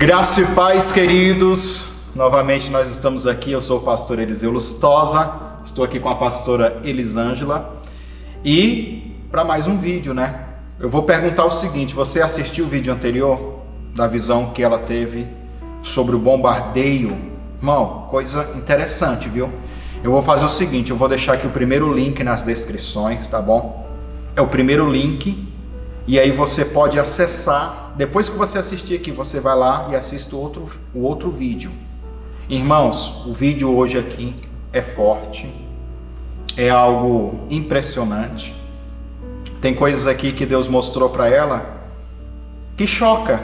Graça e paz, queridos. Novamente nós estamos aqui. Eu sou o pastor Eliseu Lustosa. Estou aqui com a pastora Elisângela. E para mais um vídeo, né? Eu vou perguntar o seguinte: você assistiu o vídeo anterior da visão que ela teve sobre o bombardeio? Irmão, coisa interessante, viu? Eu vou fazer o seguinte: eu vou deixar aqui o primeiro link nas descrições, tá bom? É o primeiro link. E aí você pode acessar. Depois que você assistir aqui, você vai lá e assiste o outro vídeo. Irmãos, o vídeo hoje aqui é forte, é algo impressionante. Tem coisas aqui que Deus mostrou para ela que choca,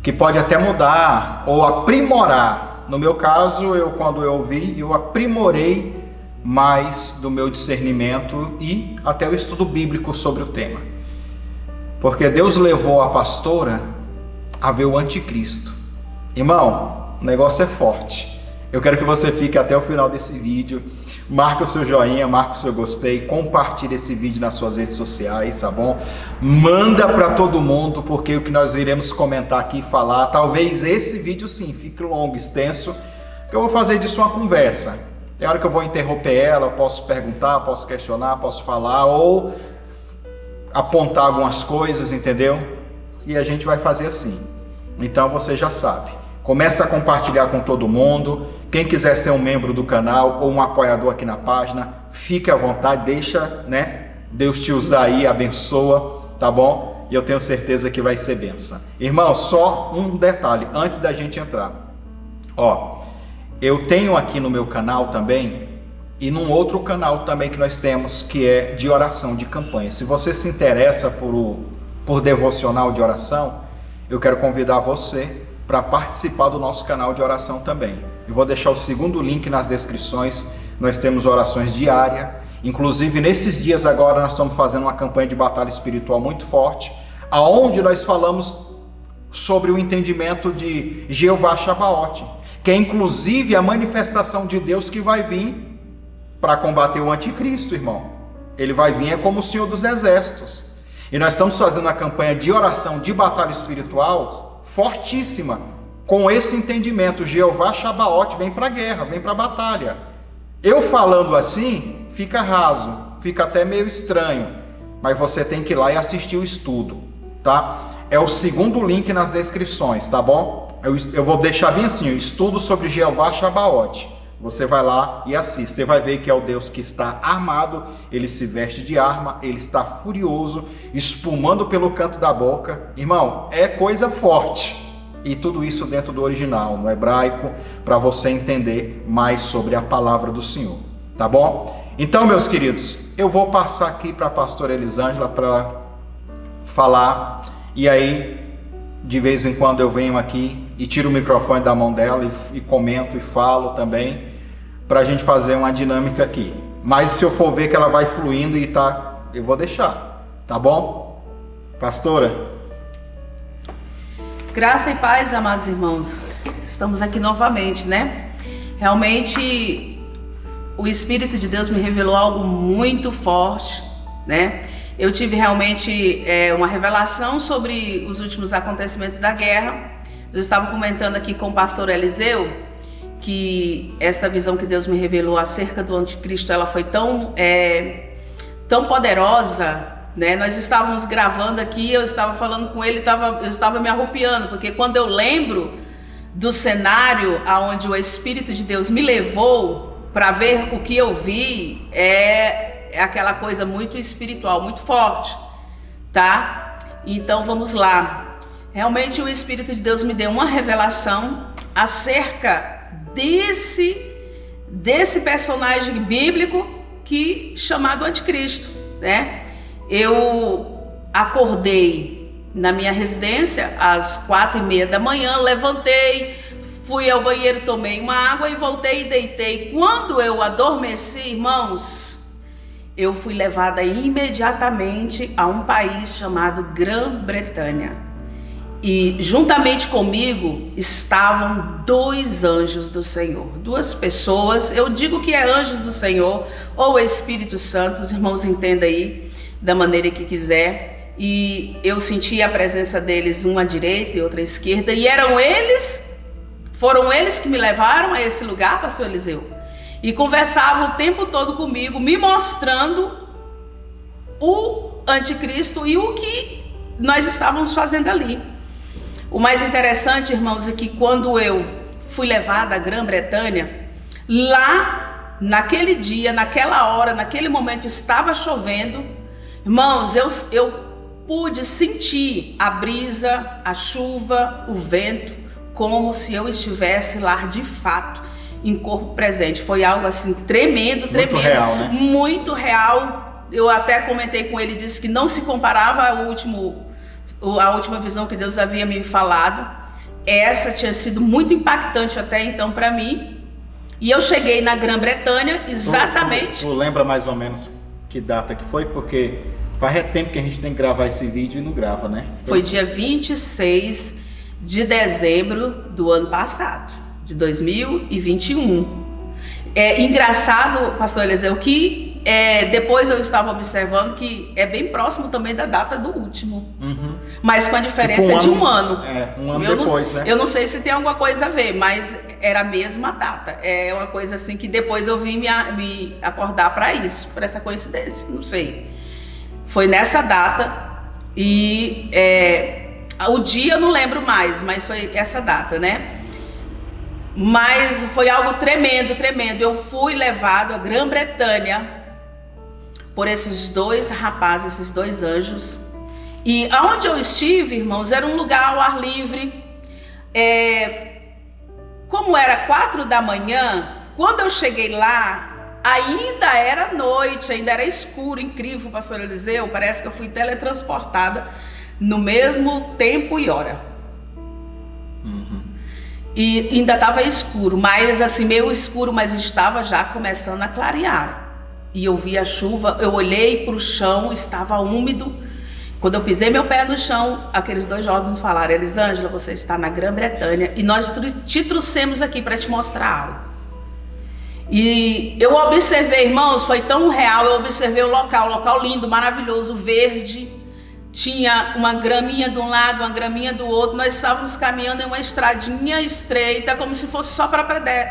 que pode até mudar ou aprimorar. No meu caso, quando eu vi, eu aprimorei mais do meu discernimento e até o estudo bíblico sobre o tema. Porque Deus levou a pastora a ver o anticristo. Irmão, o negócio é forte. Eu quero que você fique até o final desse vídeo. Marca o seu joinha, marca o seu gostei, compartilhe esse vídeo nas suas redes sociais, tá bom? Manda para todo mundo, porque o que nós iremos comentar aqui e falar, talvez esse vídeo sim fique longo, extenso, que eu vou fazer disso uma conversa. Tem hora que eu vou interromper ela, eu posso perguntar, posso questionar, posso falar, ou apontar algumas coisas, entendeu? E a gente vai fazer assim. Então você já sabe. Começa a compartilhar com todo mundo. Quem quiser ser um membro do canal ou um apoiador aqui na página, fique à vontade, deixa, né? Deus te usar aí, abençoa, tá bom? E eu tenho certeza que vai ser bênção. Irmão, só um detalhe antes da gente entrar. Ó, eu tenho aqui no meu canal também, e num outro canal também que nós temos, que é de oração, de campanha. Se você se interessa por devocional de oração, eu quero convidar você para participar do nosso canal de oração também. Eu vou deixar o segundo link nas descrições. Nós temos orações diárias. Inclusive, nesses dias agora, nós estamos fazendo uma campanha de batalha espiritual muito forte, aonde nós falamos sobre o entendimento de Jeová Sabaote, que é inclusive a manifestação de Deus que vai vir para combater o anticristo, irmão. Ele vai vir como o Senhor dos Exércitos. E nós estamos fazendo uma campanha de oração, de batalha espiritual fortíssima, com esse entendimento. Jeová Sabaote vem para a guerra, vem para a batalha. Eu falando assim, fica raso, fica até meio estranho, mas você tem que ir lá e assistir o estudo, tá? É o segundo link nas descrições, tá bom? Eu vou deixar bem assim, o estudo sobre Jeová Sabaote. Você vai lá e assiste, você vai ver que é o Deus que está armado, ele se veste de arma, ele está furioso, espumando pelo canto da boca. Irmão, é coisa forte. E tudo isso dentro do original, no hebraico, para você entender mais sobre a palavra do Senhor, tá bom? Então, meus queridos, eu vou passar aqui para a pastora Elisângela para falar, e aí, de vez em quando eu venho aqui e tiro o microfone da mão dela e comento e falo também, para a gente fazer uma dinâmica aqui. Mas se eu for ver que ela vai fluindo e tá, eu vou deixar, tá bom? Pastora? Graça e paz, amados irmãos. Estamos aqui novamente, né? Realmente, o Espírito de Deus me revelou algo muito forte, né? Eu tive realmente uma revelação sobre os últimos acontecimentos da guerra. Eu estava comentando aqui com o pastor Eliseu que esta visão que Deus me revelou acerca do anticristo, ela foi tão poderosa, né? Nós estávamos gravando aqui, eu estava falando com ele, eu estava me arrupiando, porque quando eu lembro do cenário aonde o Espírito de Deus me levou para ver o que eu vi, é aquela coisa muito espiritual, muito forte, tá? Então vamos lá. Realmente o Espírito de Deus me deu uma revelação acerca desse personagem bíblico chamado Anticristo, né? Eu acordei na minha residência às 4:30 da manhã, levantei, fui ao banheiro, tomei uma água e voltei e deitei. Quando eu adormeci, irmãos, eu fui levada imediatamente a um país chamado Grã-Bretanha. E juntamente comigo estavam 2 anjos do Senhor, 2 pessoas. Eu digo que é anjos do Senhor ou Espírito Santo, os irmãos entendam aí da maneira que quiser. e eu senti a presença deles, uma à direita e outra à esquerda, e foram eles que me levaram a esse lugar, pastor Eliseu, e conversavam o tempo todo comigo, me mostrando o anticristo e o que nós estávamos fazendo ali. O mais interessante, irmãos, é que quando eu fui levada à Grã-Bretanha, lá, naquele dia, naquela hora, naquele momento, estava chovendo. Irmãos, eu pude sentir a brisa, a chuva, o vento, como se eu estivesse lá de fato, em corpo presente. Foi algo assim tremendo, tremendo. Muito real, né? Muito real. Eu até comentei com ele, disse que não se comparava a última visão que Deus havia me falado. Essa tinha sido muito impactante até então para mim. E eu cheguei na Grã-Bretanha exatamente... Tu lembra mais ou menos que data que foi? Porque faz tempo que a gente tem que gravar esse vídeo e não grava, né? Foi dia 26 de dezembro do ano passado, de 2021. É engraçado, pastor Eliseu, que depois eu estava observando que é bem próximo também da data do último. Uhum. Mas com a diferença de um ano. Um ano depois, né? Eu não sei se tem alguma coisa a ver, mas era a mesma data. É uma coisa assim que depois eu vim me acordar para isso, para essa coincidência, não sei. Foi nessa data e o dia eu não lembro mais, mas foi essa data, né? Mas foi algo tremendo, tremendo. Eu fui levado à Grã-Bretanha por esses dois rapazes, esses dois anjos. E aonde eu estive, irmãos, era um lugar ao ar livre. Como era 4 da manhã, quando eu cheguei lá, ainda era noite, ainda era escuro, incrível, pastor Eliseu. Parece que eu fui teletransportada no mesmo tempo e hora. E ainda estava escuro, mas assim, meio escuro, mas estava já começando a clarear. E eu vi a chuva, eu olhei para o chão, estava úmido. Quando eu pisei meu pé no chão, aqueles dois jovens falaram: Elisângela, você está na Grã-Bretanha e nós te trouxemos aqui para te mostrar algo. E eu observei, irmãos, foi tão real, eu observei o local lindo, maravilhoso, verde. Tinha uma graminha de um lado, uma graminha do outro. Nós estávamos caminhando em uma estradinha estreita, como se fosse só para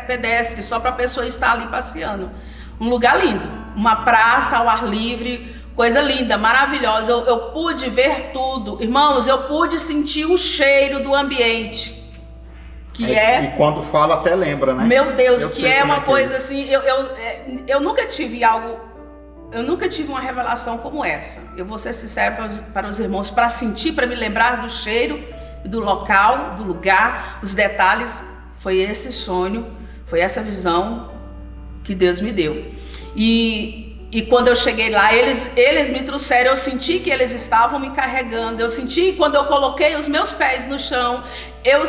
pedestre, só para a pessoa estar ali passeando. Um lugar lindo, uma praça ao ar livre, coisa linda, maravilhosa. Eu pude ver tudo. Irmãos, eu pude sentir o cheiro do ambiente. E quando fala até lembra, né? Meu Deus, que é uma coisa assim, eu nunca tive algo... Eu nunca tive uma revelação como essa. Eu vou ser sincero para os irmãos, para sentir, para me lembrar do cheiro, do local, do lugar, os detalhes. Foi esse sonho, foi essa visão que Deus me deu. E quando eu cheguei lá, eles me trouxeram, eu senti que eles estavam me carregando. Eu senti quando eu coloquei os meus pés no chão. Eu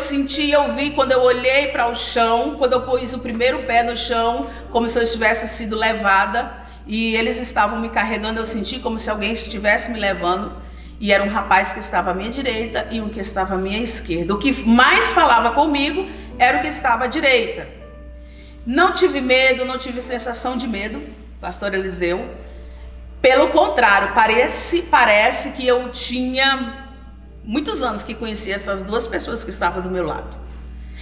vi quando eu olhei para o chão, quando eu pus o primeiro pé no chão, como se eu tivesse sido levada. E eles estavam me carregando, eu senti como se alguém estivesse me levando. E era um rapaz que estava à minha direita e um que estava à minha esquerda. O que mais falava comigo era o que estava à direita. Não tive medo, não tive sensação de medo, pastor Eliseu. Pelo contrário, parece que eu tinha muitos anos que conhecia essas duas pessoas que estavam do meu lado.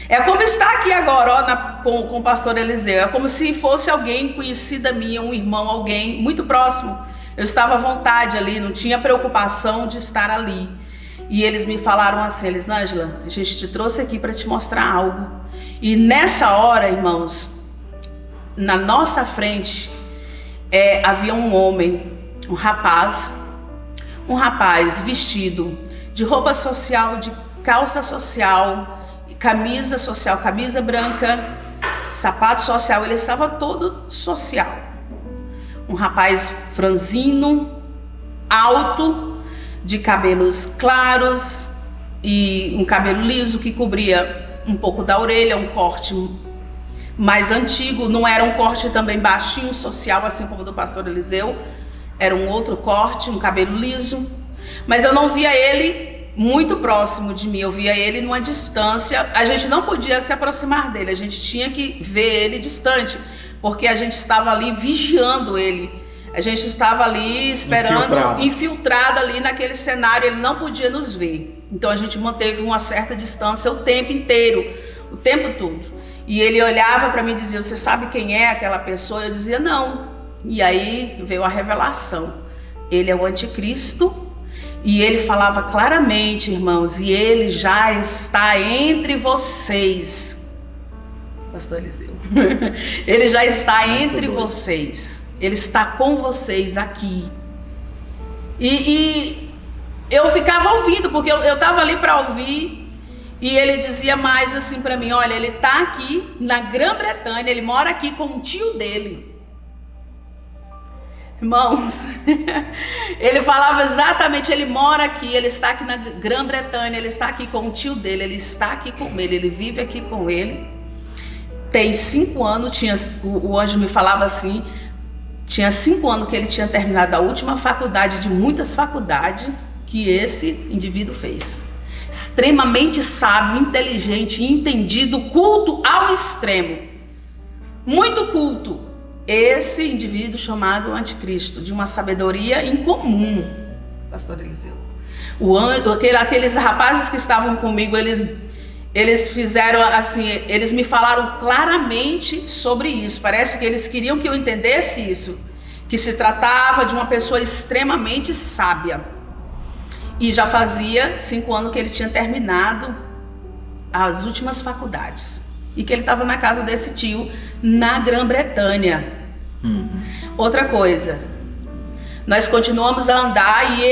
É como estar aqui agora, com o pastor Eliseu. É como se fosse alguém conhecida minha, um irmão, alguém muito próximo. Eu estava à vontade ali, não tinha preocupação de estar ali. E eles me falaram assim: Elisângela, a gente te trouxe aqui para te mostrar algo. E nessa hora, irmãos, na nossa frente, havia um homem, um rapaz vestido de roupa social, de calça social, camisa social, camisa branca, sapato social. Ele estava todo social. Um rapaz franzino, alto, de cabelos claros e um cabelo liso que cobria um pouco da orelha, um corte mais antigo. Não era um corte também baixinho, social, assim como o do pastor Eliseu. Era um outro corte, um cabelo liso. Mas eu não via ele muito próximo de mim, eu via ele numa distância. A gente não podia se aproximar dele, a gente tinha que ver ele distante, porque a gente estava ali vigiando ele. A gente estava ali esperando, infiltrado ali naquele cenário, ele não podia nos ver. Então a gente manteve uma certa distância o tempo inteiro, o tempo todo. E ele olhava para mim e dizia: você sabe quem é aquela pessoa? Eu dizia: não. E aí veio a revelação. Ele é o anticristo. E ele falava claramente, irmãos, e ele já está entre vocês. Pastor Eliseu. Ele já está entre vocês. Ele está com vocês aqui. E eu ficava ouvindo, porque eu estava ali para ouvir. E ele dizia mais assim para mim: olha, ele está aqui na Grã-Bretanha, ele mora aqui com o tio dele. Irmãos, ele falava exatamente, ele mora aqui, ele está aqui na Grã-Bretanha, ele está aqui com o tio dele, ele está aqui com ele vive aqui com ele. Tem 5 anos, o anjo me falava assim, tinha 5 anos que ele tinha terminado a última faculdade de muitas faculdades que esse indivíduo fez. Extremamente sábio, inteligente, entendido, culto ao extremo. Muito culto. Esse indivíduo chamado anticristo, de uma sabedoria incomum, pastor Eliseu. Aqueles rapazes que estavam comigo, eles fizeram assim, eles me falaram claramente sobre isso. Parece que eles queriam que eu entendesse isso, que se tratava de uma pessoa extremamente sábia. E já fazia 5 anos que ele tinha terminado as últimas faculdades. E que ele estava na casa desse tio, na Grã-Bretanha. Outra coisa, nós continuamos a andar e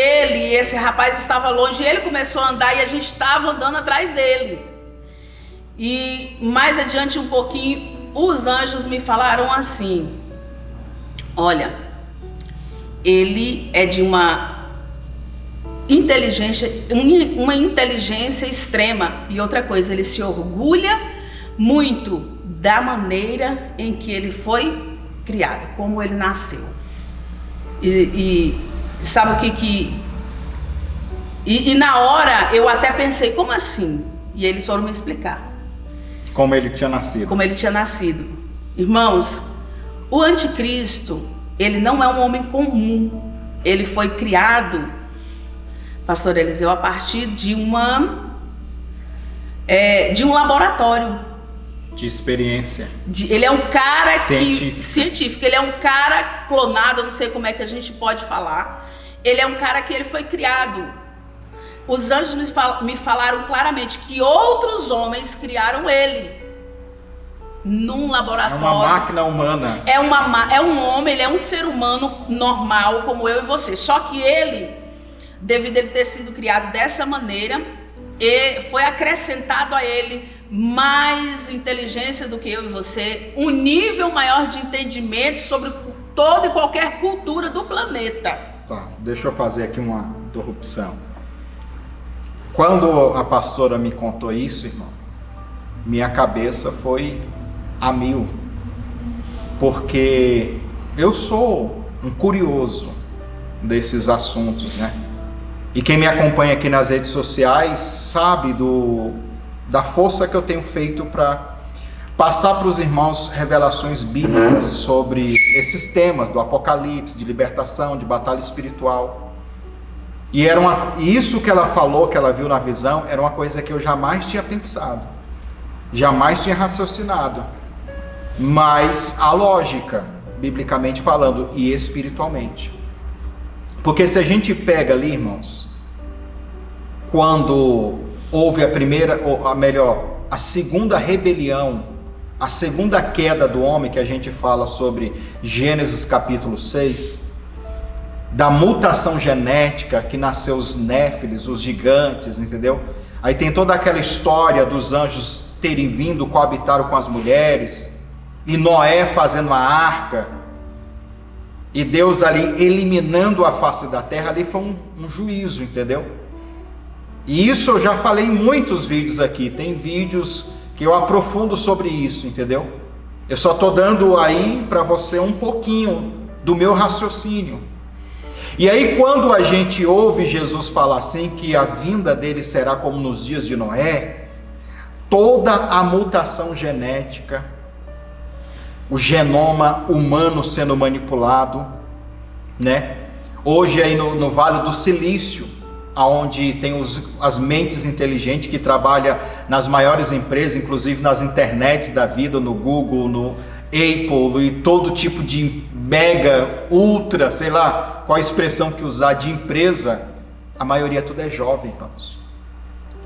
esse rapaz estava longe, ele começou a andar e a gente estava andando atrás dele. E mais adiante um pouquinho, os anjos me falaram assim: olha, ele é de uma inteligência extrema. E outra coisa, ele se orgulha muito da maneira em que ele foi criado, como ele nasceu. E sabe o que E na hora eu até pensei: como assim? E eles foram me explicar como ele tinha nascido. Como ele tinha nascido. Irmãos, o anticristo, ele não é um homem comum. Ele foi criado, pastor Eliseu, a partir de um laboratório de experiência. Ele é um cara científico. Ele é um cara clonado, eu não sei como é que a gente pode falar. Ele é um cara que ele foi criado. Os anjos me falaram claramente que outros homens criaram ele num laboratório. É uma máquina humana. É um homem, ele é um ser humano normal como eu e você. Só que ele, devido a ele ter sido criado dessa maneira, foi acrescentado a ele mais inteligência do que eu e você, um nível maior de entendimento sobre toda e qualquer cultura do planeta. Tá, deixa eu fazer aqui uma interrupção. Quando a pastora me contou isso, irmão, minha cabeça foi a mil, porque eu sou um curioso desses assuntos, né? E quem me acompanha aqui nas redes sociais sabe da força que eu tenho feito para passar para os irmãos revelações bíblicas sobre esses temas do Apocalipse, de libertação, de batalha espiritual. E isso que ela falou, que ela viu na visão, era uma coisa que eu jamais tinha pensado, jamais tinha raciocinado. Mas a lógica, biblicamente falando e espiritualmente. Porque se a gente pega ali, irmãos, quando houve a segunda rebelião, a segunda queda do homem, que a gente fala sobre Gênesis capítulo 6, da mutação genética, que nasceu os néfilis, os gigantes, entendeu? Aí tem toda aquela história dos anjos terem vindo, coabitaram com as mulheres, e Noé fazendo a arca, e Deus ali eliminando a face da terra. Ali foi um juízo, entendeu? E isso eu já falei em muitos vídeos aqui, tem vídeos que eu aprofundo sobre isso, entendeu? Eu só estou dando aí para você um pouquinho do meu raciocínio. E aí quando a gente ouve Jesus falar assim, que a vinda dele será como nos dias de Noé, toda a mutação genética, o genoma humano sendo manipulado, né? Hoje aí no Vale do Silício, onde tem as mentes inteligentes que trabalham nas maiores empresas, inclusive nas internets da vida, no Google, no Apple e todo tipo de mega, ultra, sei lá qual a expressão que usar, de empresa, a maioria tudo é jovem, irmãos,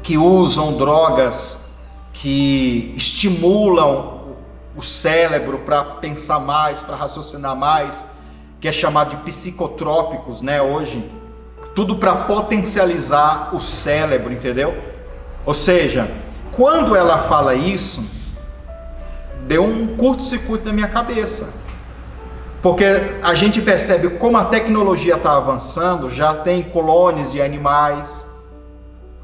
que usam drogas que estimulam o cérebro para pensar mais, para raciocinar mais, que é chamado de psicotrópicos, né, hoje, tudo para potencializar o cérebro, entendeu? Ou seja, quando ela fala isso, deu um curto-circuito na minha cabeça, porque a gente percebe como a tecnologia está avançando, já tem clones de animais.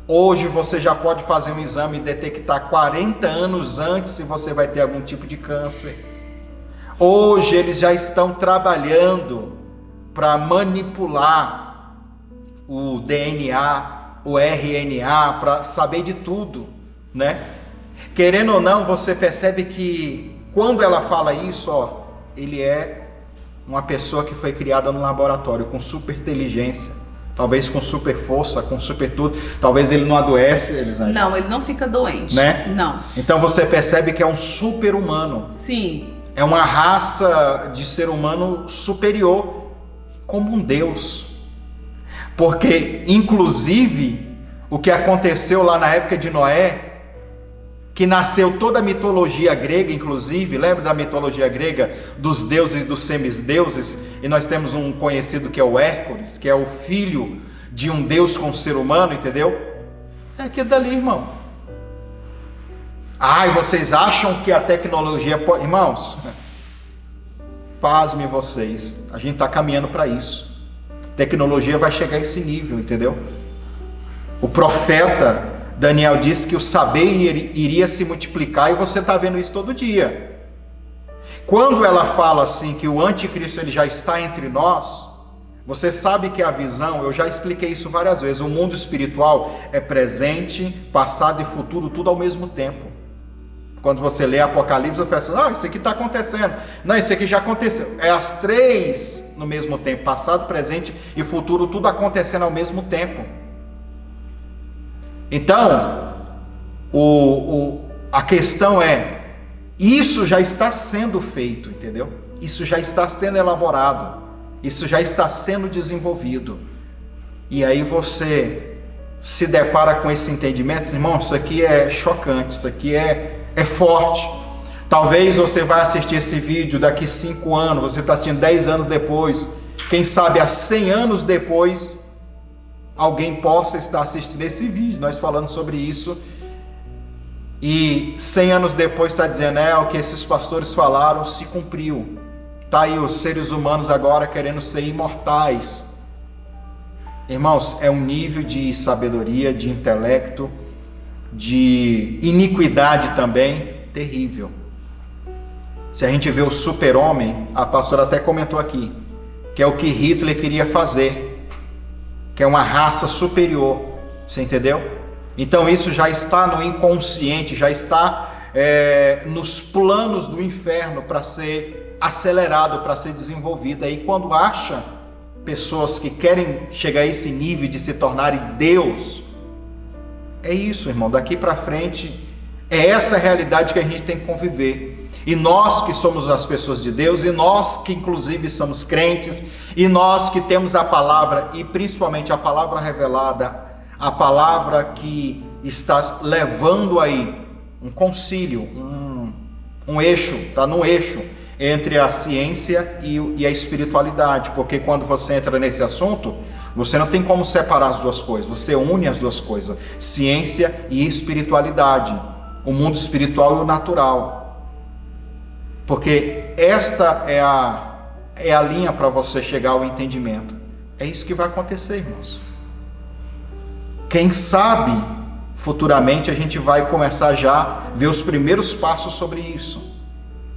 Hoje você já pode fazer um exame e detectar 40 anos antes se você vai ter algum tipo de câncer. Hoje eles já estão trabalhando para manipular o DNA, o RNA, para saber de tudo, né? Querendo ou não, você percebe que quando ela fala isso, ó, ele é uma pessoa que foi criada no laboratório com super inteligência, talvez com super força, com super tudo. Talvez ele não adoece, Elisângela. Não, ele não fica doente, né? Não. Então você percebe que é um super humano. Sim. É uma raça de ser humano superior, como um Deus. Porque, inclusive, o que aconteceu lá na época de Noé, que nasceu toda a mitologia grega, inclusive, lembra da mitologia grega, dos deuses e dos semideuses? E nós temos um conhecido que é o Hércules, que é o filho de um deus com um ser humano, entendeu? É aquilo dali, irmão. E vocês acham que a tecnologia pode... Irmãos, pasmem vocês, a gente está caminhando para isso. A tecnologia vai chegar a esse nível, entendeu? O profeta Daniel disse que o saber iria se multiplicar, e você está vendo isso todo dia. Quando ela fala assim que o anticristo ele já está entre nós, você sabe que a visão, eu já expliquei isso várias vezes, o mundo espiritual é presente, passado e futuro, tudo ao mesmo tempo. Quando você lê Apocalipse, você fala assim, não, isso aqui está acontecendo. Não, isso aqui já aconteceu. É as três no mesmo tempo, passado, presente e futuro, tudo acontecendo ao mesmo tempo. Então, a questão é, isso já está sendo feito, entendeu? Isso já está sendo elaborado, isso já está sendo desenvolvido. E aí você se depara com esse entendimento, irmão, isso aqui é chocante, isso aqui é forte. Talvez você vai assistir esse vídeo daqui 5 anos, você está assistindo 10 anos depois, quem sabe há 100 anos depois, alguém possa estar assistindo esse vídeo, nós falando sobre isso, e 100 anos depois está dizendo, o que esses pastores falaram se cumpriu. Está aí os seres humanos agora querendo ser imortais. Irmãos, é um nível de sabedoria, de intelecto, de iniquidade também terrível. Se a gente vê o super-homem, a pastora até comentou aqui, que é o que Hitler queria fazer, que é uma raça superior, você entendeu? Então isso já está no inconsciente, já está nos planos do inferno para ser acelerado, para ser desenvolvido. Aí quando acha pessoas que querem chegar a esse nível de se tornarem Deus, é isso, irmão, daqui para frente é essa realidade que a gente tem que conviver. E nós que somos as pessoas de Deus, e nós que inclusive somos crentes, e nós que temos a palavra, e principalmente a palavra revelada, a palavra que está levando aí um concílio, um eixo, está no eixo entre a ciência e a espiritualidade, porque quando você entra nesse assunto, você não tem como separar as duas coisas, você une as duas coisas, ciência e espiritualidade, o mundo espiritual e o natural, porque esta é a linha para você chegar ao entendimento. É isso que vai acontecer, irmãos. Quem sabe, futuramente a gente vai começar já a ver os primeiros passos sobre isso.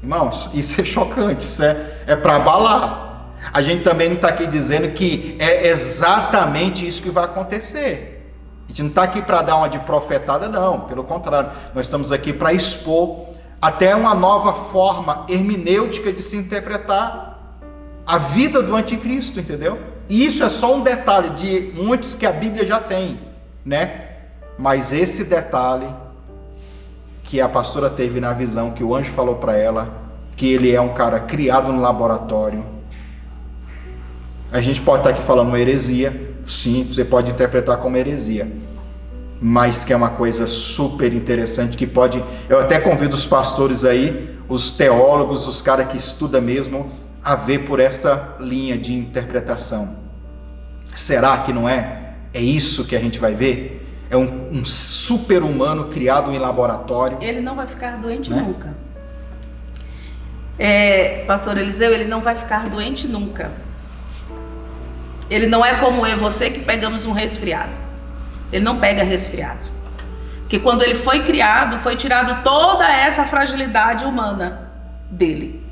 Irmãos, isso é chocante, isso é para abalar. A gente também não está aqui dizendo que é exatamente isso que vai acontecer. A gente não está aqui para dar uma de profetada, não. Pelo contrário, nós estamos aqui para expor até uma nova forma hermenêutica de se interpretar a vida do anticristo, entendeu? E isso é só um detalhe de muitos que a Bíblia já tem, né? Mas esse detalhe que a pastora teve na visão, que o anjo falou para ela, que ele é um cara criado no laboratório. A gente pode estar aqui falando uma heresia, sim, você pode interpretar como heresia, mas que é uma coisa super interessante, que pode... Eu até convido os pastores aí, os teólogos, os caras que estudam mesmo, a ver por esta linha de interpretação. Será que não é? É isso que a gente vai ver? É um super-humano criado em laboratório. Ele não vai ficar doente, né? Nunca. Pastor Eliseu, ele não vai ficar doente nunca. Ele não é como eu e você que pegamos um resfriado. Ele não pega resfriado. Porque quando ele foi criado, foi tirado toda essa fragilidade humana dele.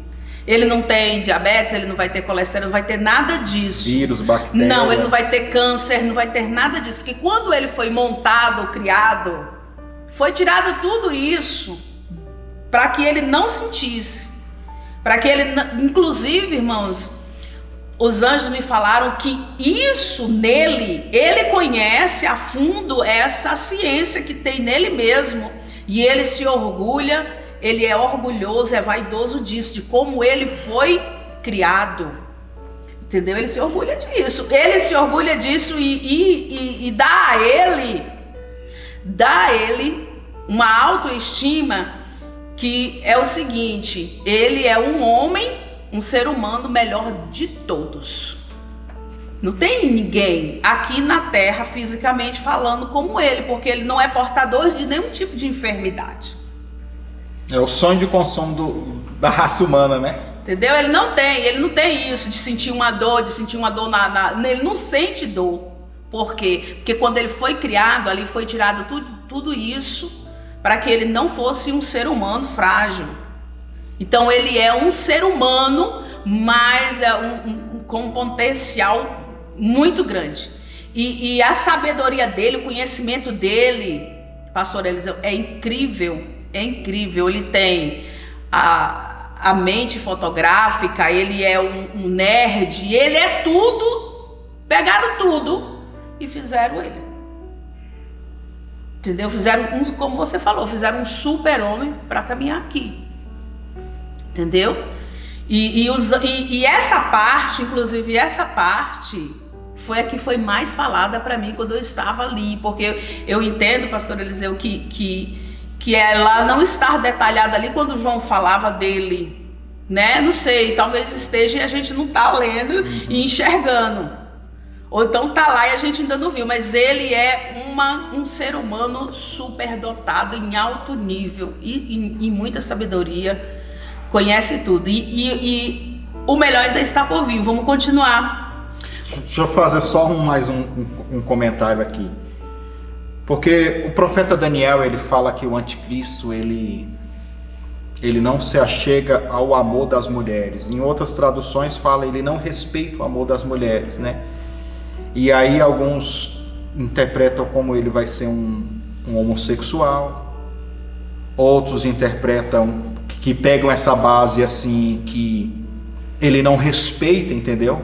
Ele não tem diabetes, ele não vai ter colesterol, não vai ter nada disso. Vírus, bactérias. Não, ele não vai ter câncer, não vai ter nada disso. Porque quando ele foi montado, criado, foi tirado tudo isso para que ele não sentisse. Para que ele, inclusive, irmãos, os anjos me falaram que isso nele, ele conhece a fundo essa ciência que tem nele mesmo. E ele se orgulha. Ele é orgulhoso, é vaidoso disso, de como ele foi criado. Entendeu? Ele se orgulha disso. Ele se orgulha disso e dá a ele uma autoestima que é o seguinte: ele é um homem, um ser humano melhor de todos. Não tem ninguém aqui na terra, fisicamente falando, como ele, porque ele não é portador de nenhum tipo de enfermidade. É o sonho de consumo da raça humana, né? Entendeu? Ele não tem isso de sentir uma dor, ele não sente dor. Por quê? Porque quando ele foi criado, ali foi tirado tudo isso para que ele não fosse um ser humano frágil. Então ele é um ser humano, mas com um potencial muito grande. E a sabedoria dele, o conhecimento dele, pastor Eliseu, é incrível. É incrível, ele tem a mente fotográfica, ele é um nerd, ele é tudo, pegaram tudo e fizeram ele. Entendeu? Fizeram, como você falou, fizeram um super-homem para caminhar aqui. Entendeu? E essa parte, inclusive essa parte, foi a que foi mais falada para mim quando eu estava ali, porque eu entendo, pastor Eliseu, que ela não estar detalhada ali quando João falava dele, né? Não sei, talvez esteja e a gente não está lendo e enxergando. Ou então tá lá e a gente ainda não viu, mas ele é um ser humano super dotado em alto nível e muita sabedoria, conhece tudo. E o melhor ainda está por vir. Vamos continuar. Deixa eu fazer só mais um comentário aqui. Porque o profeta Daniel, ele fala que o anticristo, ele não se achega ao amor das mulheres. Em outras traduções fala, ele não respeita o amor das mulheres, né? E aí alguns interpretam como ele vai ser um homossexual. Outros interpretam que pegam essa base assim, que ele não respeita, entendeu?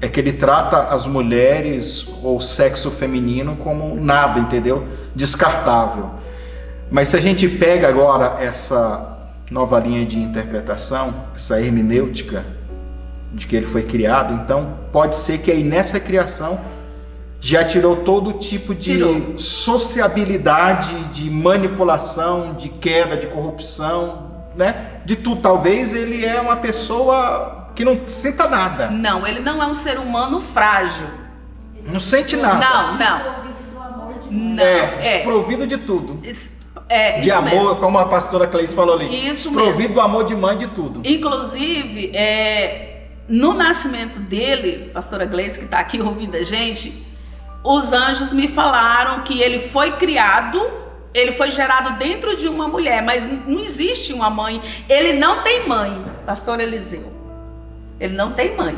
É que ele trata as mulheres ou o sexo feminino como nada, entendeu? Descartável. Mas se a gente pega agora essa nova linha de interpretação, essa hermenêutica de que ele foi criado, então pode ser que aí nessa criação já tirou todo tipo de sociabilidade, de manipulação, de queda, de corrupção, né? De tudo. Talvez ele é uma pessoa que não sinta nada. Não, ele não é um ser humano frágil. Não sente nada. Não. Desprovido de tudo. De isso amor, mesmo. como a pastora Cleice falou ali. Isso desprovido mesmo. do amor de mãe, de tudo. Inclusive, no nascimento dele, pastora Gleice, que está aqui ouvindo a gente, os anjos me falaram que ele foi criado, ele foi gerado dentro de uma mulher, mas não existe uma mãe. Ele não tem mãe, pastor Eliseu. Ele não tem mãe.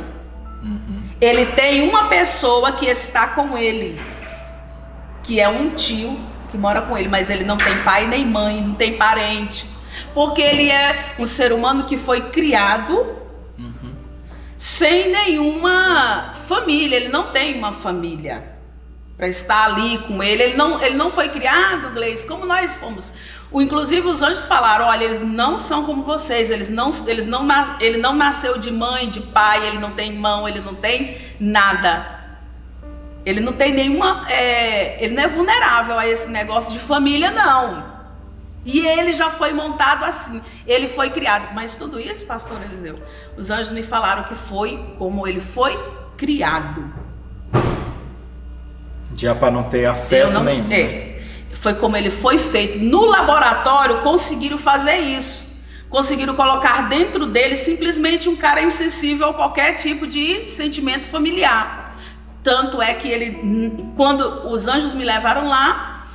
Ele tem uma pessoa que está com ele, que é um tio que mora com ele, mas ele não tem pai nem mãe, não tem parente, porque ele é um ser humano que foi criado sem nenhuma família. Ele não tem uma família para estar ali com ele. Ele não foi criado, Gleice, como nós fomos. Inclusive os anjos falaram: olha, eles não são como vocês, ele não nasceu de mãe, de pai, ele não tem irmão, ele não tem nada. Ele não tem nenhuma, ele não é vulnerável a esse negócio de família, não. E ele já foi montado assim, ele foi criado. Mas tudo isso, pastor Eliseu, os anjos me falaram que foi como ele foi criado. Já para não ter afeto nenhum. Foi como ele foi feito. No laboratório conseguiram fazer isso. Conseguiram colocar dentro dele simplesmente um cara insensível a qualquer tipo de sentimento familiar. Tanto é que quando os anjos me levaram lá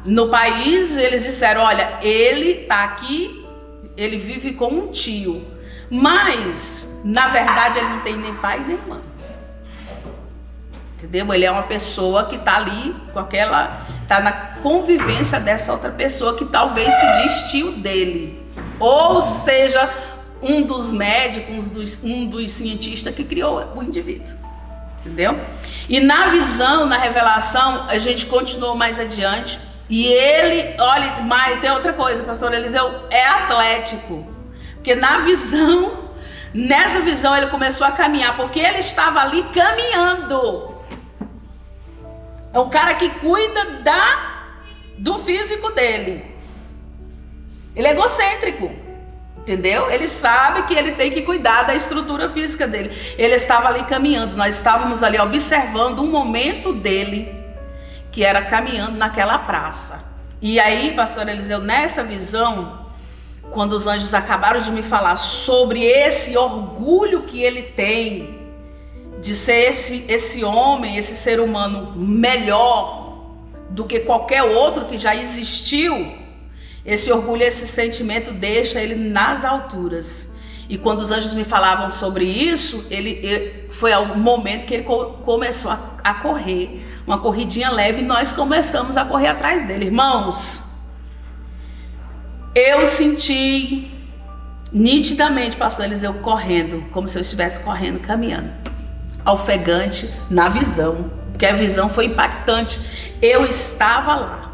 no país, eles disseram: olha, ele tá aqui, ele vive com um tio, mas na verdade ele não tem nem pai nem mãe. Entendeu? Ele é uma pessoa que está ali está na convivência dessa outra pessoa que talvez se diz tio dele, ou seja, um dos médicos, um dos cientistas que criou o indivíduo. Entendeu? E na visão, na revelação, a gente continuou mais adiante. E ele, olha, mas tem outra coisa, pastor Eliseu, é atlético. Porque nessa visão ele começou a caminhar, porque ele estava ali caminhando. É um cara que cuida do físico dele. Ele é egocêntrico, entendeu? Ele sabe que ele tem que cuidar da estrutura física dele. Ele estava ali caminhando, nós estávamos ali observando um momento dele, que era caminhando naquela praça. E aí, pastor Eliseu, nessa visão, quando os anjos acabaram de me falar sobre esse orgulho que ele tem, de ser esse homem, esse ser humano melhor do que qualquer outro que já existiu, esse orgulho, esse sentimento deixa ele nas alturas. E quando os anjos me falavam sobre isso, foi o momento que ele começou a correr, uma corridinha leve, e nós começamos a correr atrás dele. Irmãos, eu senti nitidamente, pastor Eliseu, correndo, como se eu estivesse correndo, caminhando, ofegante na visão, porque a visão foi impactante. Eu estava lá,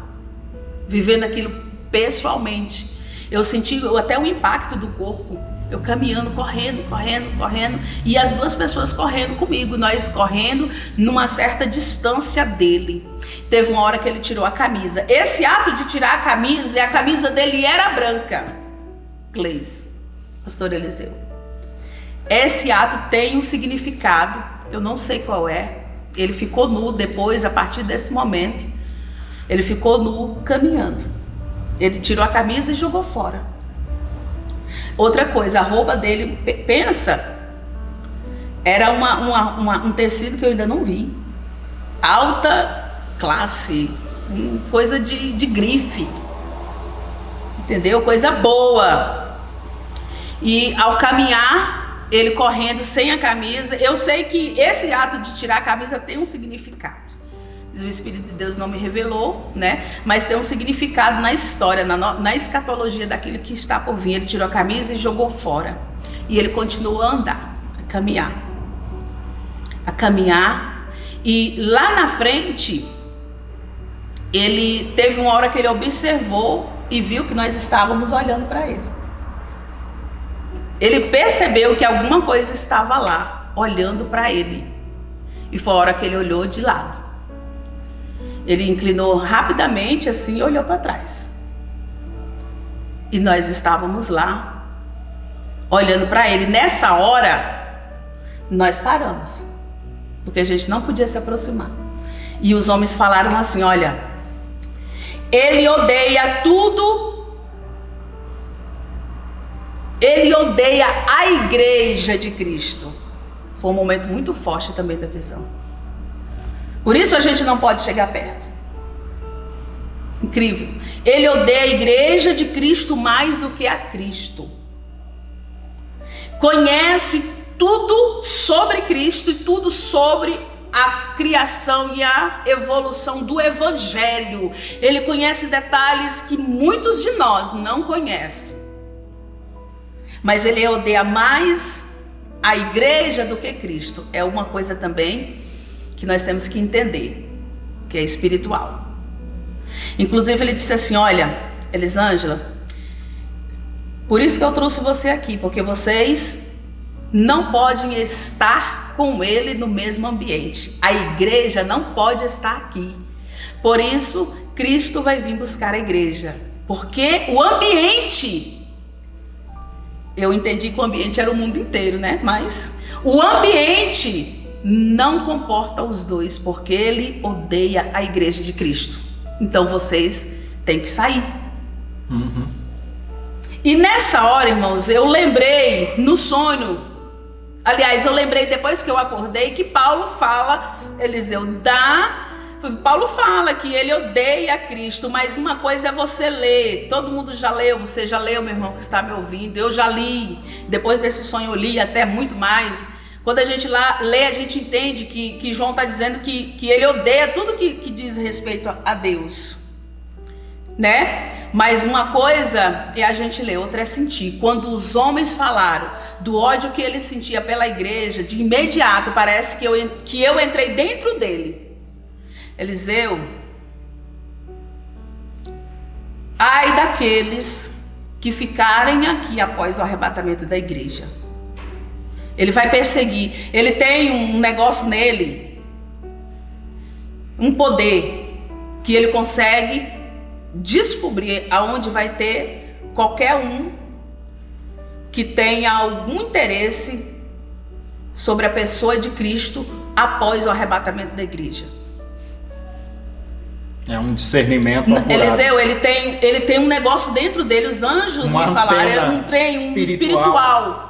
vivendo aquilo pessoalmente. Eu senti até o impacto do corpo, eu caminhando, correndo, e as duas pessoas correndo comigo, nós correndo numa certa distância dele. Teve uma hora que ele tirou a camisa. Esse ato de tirar a camisa, e a camisa dele era branca, Gleice, pastor Eliseu, esse ato tem um significado, eu não sei qual é. Ele ficou nu depois, a partir desse momento, ele ficou nu caminhando. Ele tirou a camisa e jogou fora. Outra coisa, a roupa dele, pensa, era um tecido que eu ainda não vi. Alta classe, coisa de grife, entendeu? Coisa boa. E ao caminhar, ele correndo sem a camisa, eu sei que esse ato de tirar a camisa tem um significado. O Espírito de Deus não me revelou, né? Mas tem um significado na história, na escatologia daquilo que está por vir. Ele tirou a camisa e jogou fora. E ele continuou a andar, a caminhar. E lá na frente, ele teve uma hora que ele observou e viu que nós estávamos olhando para ele. Ele percebeu que alguma coisa estava lá, olhando para ele. E foi a hora que ele olhou de lado. Ele inclinou rapidamente assim e olhou para trás. E nós estávamos lá, olhando para ele. Nessa hora, nós paramos, porque a gente não podia se aproximar. E os homens falaram assim: olha, ele odeia tudo, ele odeia a igreja de Cristo. Foi um momento muito forte também da visão. Por isso a gente não pode chegar perto. Incrível. Ele odeia a igreja de Cristo mais do que a Cristo. Conhece tudo sobre Cristo e tudo sobre a criação e a evolução do Evangelho. Ele conhece detalhes que muitos de nós não conhecem. Mas ele odeia mais a igreja do que Cristo. É uma coisa também que nós temos que entender, que é espiritual. Inclusive ele disse assim: olha, Elisângela, por isso que eu trouxe você aqui, porque vocês não podem estar com ele no mesmo ambiente. A igreja não pode estar aqui. Por isso, Cristo vai vir buscar a igreja. Porque o ambiente, eu entendi que o ambiente era o mundo inteiro, né? Mas o ambiente não comporta os dois, porque ele odeia a igreja de Cristo. Então vocês têm que sair. E nessa hora, irmãos, eu lembrei no sonho, aliás, eu lembrei depois que eu acordei, que Paulo fala, Paulo fala que ele odeia Cristo, mas uma coisa é você ler. Todo mundo já leu, você já leu, meu irmão que está me ouvindo. Eu já li, depois desse sonho eu li até muito mais. Quando a gente lê, a gente entende que João está dizendo que ele odeia tudo que diz respeito a Deus, né? Mas uma coisa é a gente ler, outra é sentir. Quando os homens falaram do ódio que ele sentia pela igreja, de imediato parece que eu entrei dentro dele. Eliseu, ai daqueles que ficarem aqui após o arrebatamento da igreja. Ele vai perseguir, ele tem um negócio nele, um poder, que ele consegue descobrir aonde vai ter qualquer um que tenha algum interesse sobre a pessoa de Cristo após o arrebatamento da igreja. É um discernimento apurado. Eliseu, ele tem um negócio dentro dele, os anjos me falaram, é um trem espiritual.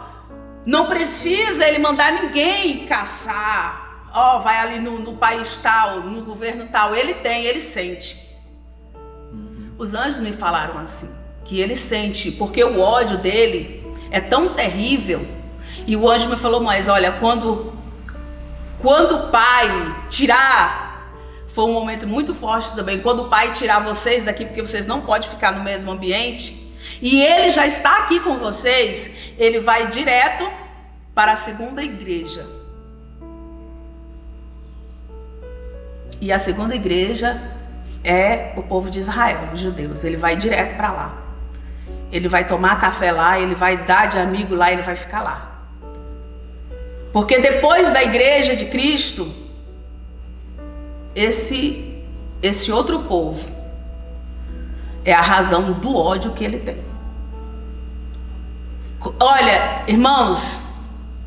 Não precisa ele mandar ninguém caçar, vai ali no país tal, no governo tal. Ele sente. Os anjos me falaram assim, que ele sente, porque o ódio dele é tão terrível. E o anjo me falou: mas olha, quando o pai tirar, foi um momento muito forte também, quando o pai tirar vocês daqui, porque vocês não podem ficar no mesmo ambiente, e ele já está aqui com vocês, ele vai direto para a segunda igreja. E a segunda igreja é o povo de Israel, os judeus. Ele vai direto para lá. Ele vai tomar café lá, ele vai dar de amigo lá, ele vai ficar lá. Porque depois da igreja de Cristo, esse outro povo é a razão do ódio que ele tem. Olha, irmãos,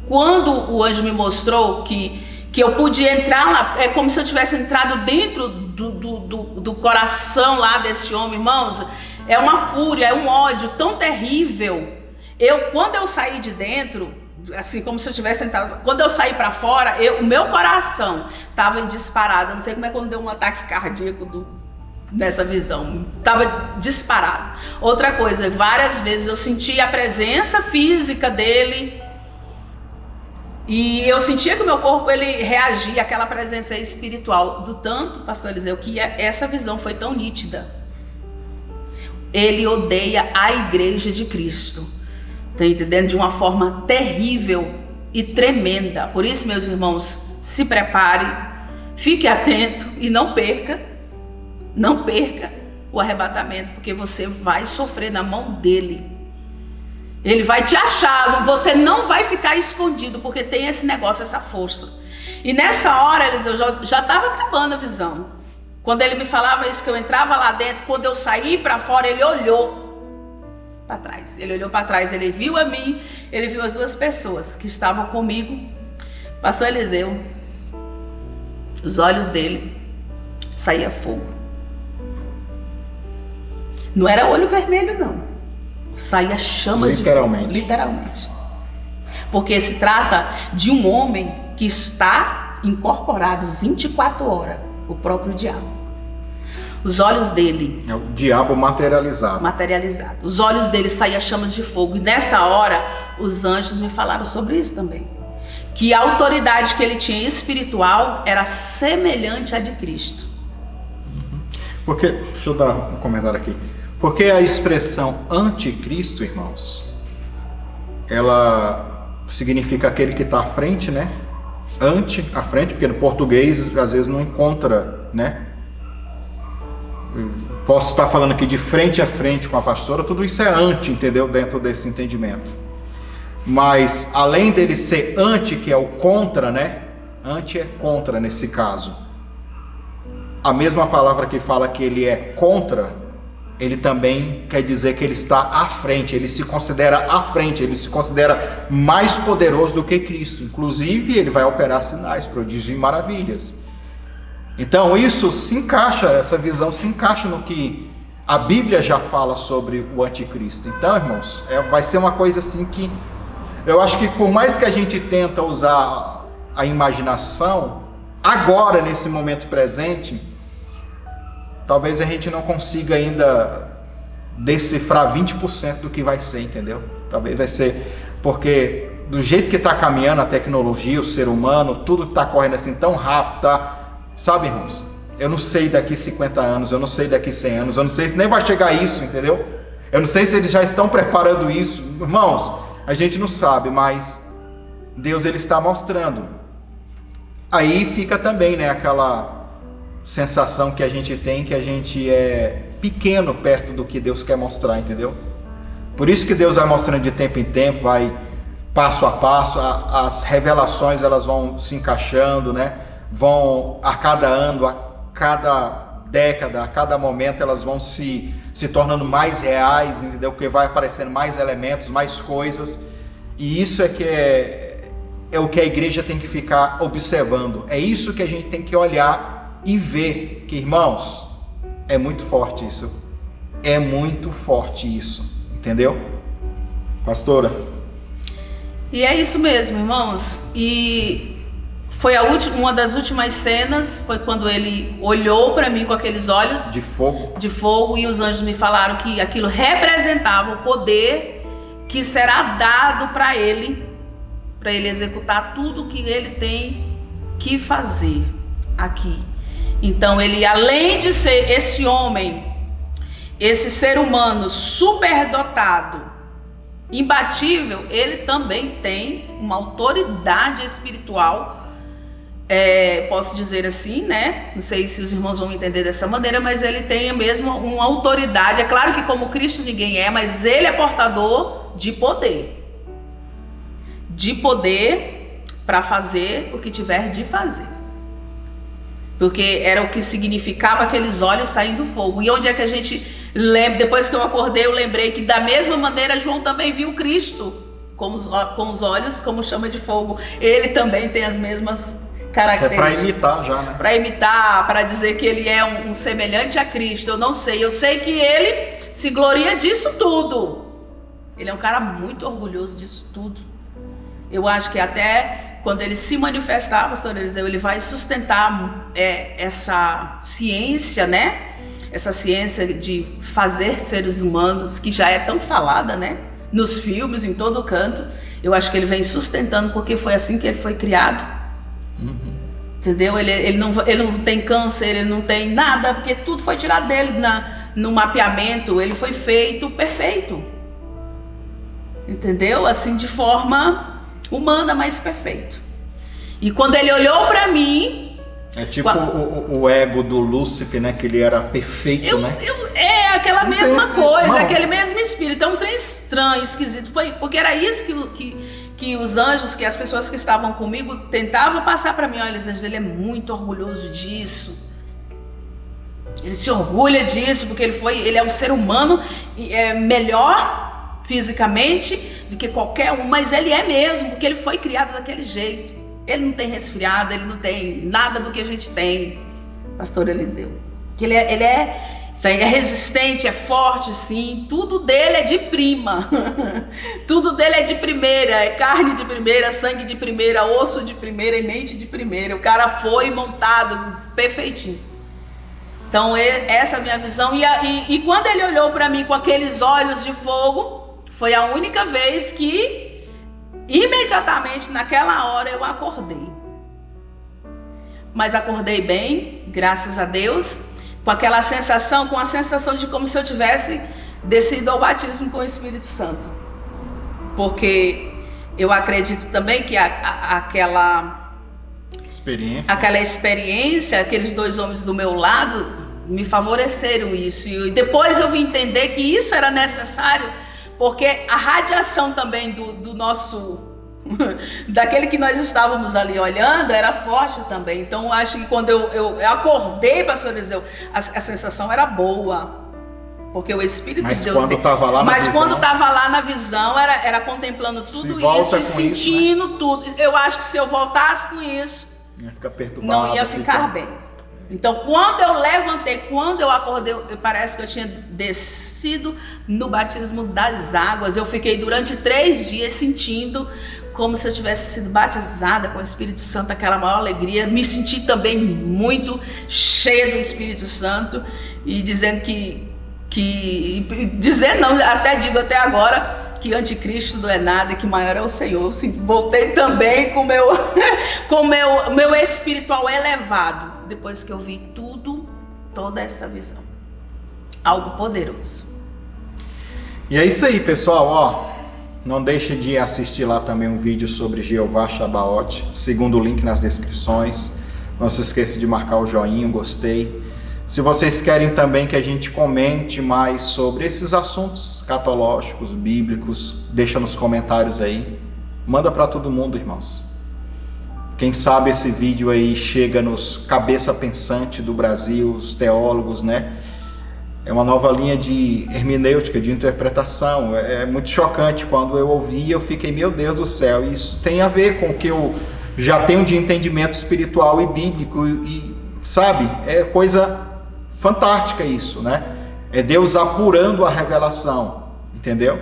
quando o anjo me mostrou que eu pude entrar lá, é como se eu tivesse entrado dentro do coração lá desse homem, irmãos, é uma fúria, é um ódio tão terrível. Quando eu saí de dentro, assim como se eu tivesse entrado, quando eu saí para fora, o meu coração estava disparado. Eu não sei como é quando deu um ataque cardíaco nessa visão, estava disparado. Outra coisa, várias vezes eu senti a presença física dele. E eu sentia que o meu corpo ele reagia àquela presença espiritual. Do tanto, pastor Eliseu, que essa visão foi tão nítida. Ele odeia a igreja de Cristo. Tá entendendo? De uma forma terrível e tremenda. Por isso, meus irmãos, se prepare, fique atento e não perca o arrebatamento, porque você vai sofrer na mão dele. Ele vai te achar, você não vai ficar escondido, porque tem esse negócio, essa força. E nessa hora, Eliseu, já estava acabando a visão. Quando ele me falava isso, que eu entrava lá dentro, quando eu saí para fora, ele olhou para trás. Ele olhou para trás, ele viu a mim, ele viu as duas pessoas que estavam comigo. Pastor Eliseu, os olhos dele saía fogo. Não era olho vermelho, não. Saía chamas de fogo, literalmente. Porque se trata de um homem que está incorporado 24 horas, o próprio diabo. Os olhos dele... É o diabo materializado. Os olhos dele saíam chamas de fogo. E nessa hora, os anjos me falaram sobre isso também. Que a autoridade que ele tinha espiritual era semelhante à de Cristo. Porque, deixa eu dar um comentário aqui. Porque a expressão anticristo, irmãos, ela significa aquele que está à frente, né? Ante, à frente, porque no português às vezes não encontra, né? Posso estar falando aqui de frente a frente com a pastora, tudo isso é ante, entendeu? Dentro desse entendimento. Mas além dele ser ante, que é o contra, né? Ante é contra nesse caso. A mesma palavra que fala que ele é contra, ele também quer dizer que ele está à frente, ele se considera à frente, ele se considera mais poderoso do que Cristo. Inclusive, ele vai operar sinais, prodígios e maravilhas. Então, isso se encaixa, essa visão se encaixa no que a Bíblia já fala sobre o anticristo. Então, irmãos, vai ser uma coisa assim que eu acho que por mais que a gente tenta usar a imaginação, agora, nesse momento presente, talvez a gente não consiga ainda decifrar 20% do que vai ser, entendeu? Talvez vai ser, porque do jeito que está caminhando a tecnologia, o ser humano, tudo que está correndo assim tão rápido, tá? Sabe, irmãos? Eu não sei daqui 50 anos, eu não sei daqui 100 anos, eu não sei se nem vai chegar a isso, entendeu? Eu não sei se eles já estão preparando isso. Irmãos, a gente não sabe, mas Deus, ele está mostrando. Aí fica também, né, aquela sensação que a gente tem, que a gente é pequeno perto do que Deus quer mostrar, entendeu? Por isso que Deus vai mostrando de tempo em tempo, vai passo a passo, as revelações elas vão se encaixando, né? Vão a cada ano, a cada década, a cada momento elas vão se tornando mais reais, entendeu? Porque vai aparecendo mais elementos, mais coisas, e isso é o que a igreja tem que ficar observando, é isso que a gente tem que olhar e ver, que, irmãos, é muito forte isso, entendeu? Pastora? E é isso mesmo, irmãos, e foi uma das últimas cenas, foi quando ele olhou para mim com aqueles olhos de fogo, e os anjos me falaram que aquilo representava o poder que será dado para ele executar tudo que ele tem que fazer aqui. Então ele, além de ser esse homem, esse ser humano superdotado, imbatível, ele também tem uma autoridade espiritual, posso dizer assim, né? Não sei se os irmãos vão entender dessa maneira, mas ele tem mesmo uma autoridade. É claro que como Cristo ninguém é, mas ele é portador de poder para fazer o que tiver de fazer, porque era o que significava aqueles olhos saindo do fogo. E onde é que a gente lembra? Depois que eu acordei, eu lembrei que da mesma maneira João também viu Cristo com os olhos como chama de fogo. Ele também tem as mesmas características. É para imitar já, né? Para imitar, para dizer que ele é um semelhante a Cristo. Eu não sei, eu sei que ele se gloria disso tudo. Ele é um cara muito orgulhoso disso tudo. Eu acho que até quando ele se manifestar, pastor Eliseu, ele vai sustentar essa ciência, né? Essa ciência de fazer seres humanos, que já é tão falada, né? Nos filmes, em todo canto. Eu acho que ele vem sustentando, porque foi assim que ele foi criado. Uhum. Entendeu? Ele não tem câncer, ele não tem nada, porque tudo foi tirado dele no mapeamento. Ele foi feito perfeito. Entendeu? Assim, de forma humana, mas perfeito. E quando ele olhou para mim... É tipo o ego do Lúcifer, né? Que ele era perfeito, né? Aquela mesma coisa, aquele mesmo espírito. É um trem estranho, esquisito. Foi, porque era isso que os anjos, que as pessoas que estavam comigo tentavam passar para mim. Olha, Elisângela, ele é muito orgulhoso disso. Ele se orgulha disso, porque ele é um ser humano melhor fisicamente do que qualquer um, mas ele é mesmo, porque ele foi criado daquele jeito. Ele não tem resfriado, ele não tem nada do que a gente tem, pastor Eliseu. Que ele é resistente, é forte, sim. Tudo dele é de prima. Tudo dele é de primeira, é carne de primeira, sangue de primeira, osso de primeira e mente de primeira. O cara foi montado perfeitinho. Então essa é a minha visão. E quando ele olhou para mim com aqueles olhos de fogo, foi a única vez que imediatamente naquela hora eu acordei. Mas acordei bem, graças a Deus, com a sensação de como se eu tivesse descido ao batismo com o Espírito Santo. Porque Eu acredito também que aquela experiência, aqueles dois homens do meu lado me favoreceram isso. E depois eu vim entender que isso era necessário, porque a radiação também do nosso, daquele que nós estávamos ali olhando, era forte também. Então eu acho que quando eu acordei, pastor Eliseu, a sensação era boa. Porque o Espírito de Deus... Quando estava lá na visão, quando estava lá na visão, era contemplando tudo isso e sentindo isso, né? Tudo. Eu acho que se eu voltasse com isso, ia ficar perturbado, não ia ficar bem. Então, quando eu levantei, quando eu acordei, parece que eu tinha descido no batismo das águas. Eu fiquei durante 3 dias sentindo como se eu tivesse sido batizada com o Espírito Santo, aquela maior alegria. Me senti também muito cheia do Espírito Santo e dizendo até digo até agora que anticristo não é nada e que maior é o Senhor. Voltei também com meu espiritual elevado, depois que eu vi toda esta visão. Algo poderoso. E é isso aí, pessoal, ó. Não deixe de assistir lá também um vídeo sobre Jeová Sabaoth, segundo o link nas descrições. Não se esqueça de marcar o joinha, gostei. Se vocês querem também que a gente comente mais sobre esses assuntos escatológicos, bíblicos, deixa nos comentários aí. Manda para todo mundo, irmãos. Quem sabe esse vídeo aí chega nos cabeça pensante do Brasil, os teólogos, né? É uma nova linha de hermenêutica, de interpretação. É muito chocante. Quando eu ouvi, eu fiquei, meu Deus do céu, isso tem a ver com o que eu já tenho de entendimento espiritual e bíblico. E sabe, é coisa fantástica isso, né? É Deus apurando a revelação, entendeu?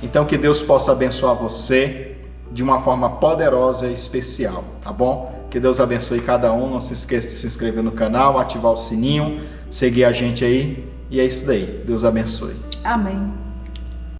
Então que Deus possa abençoar você de uma forma poderosa e especial, tá bom? Que Deus abençoe cada um. Não se esqueça de se inscrever no canal, ativar o sininho, seguir a gente aí. E é isso daí. Deus abençoe. Amém.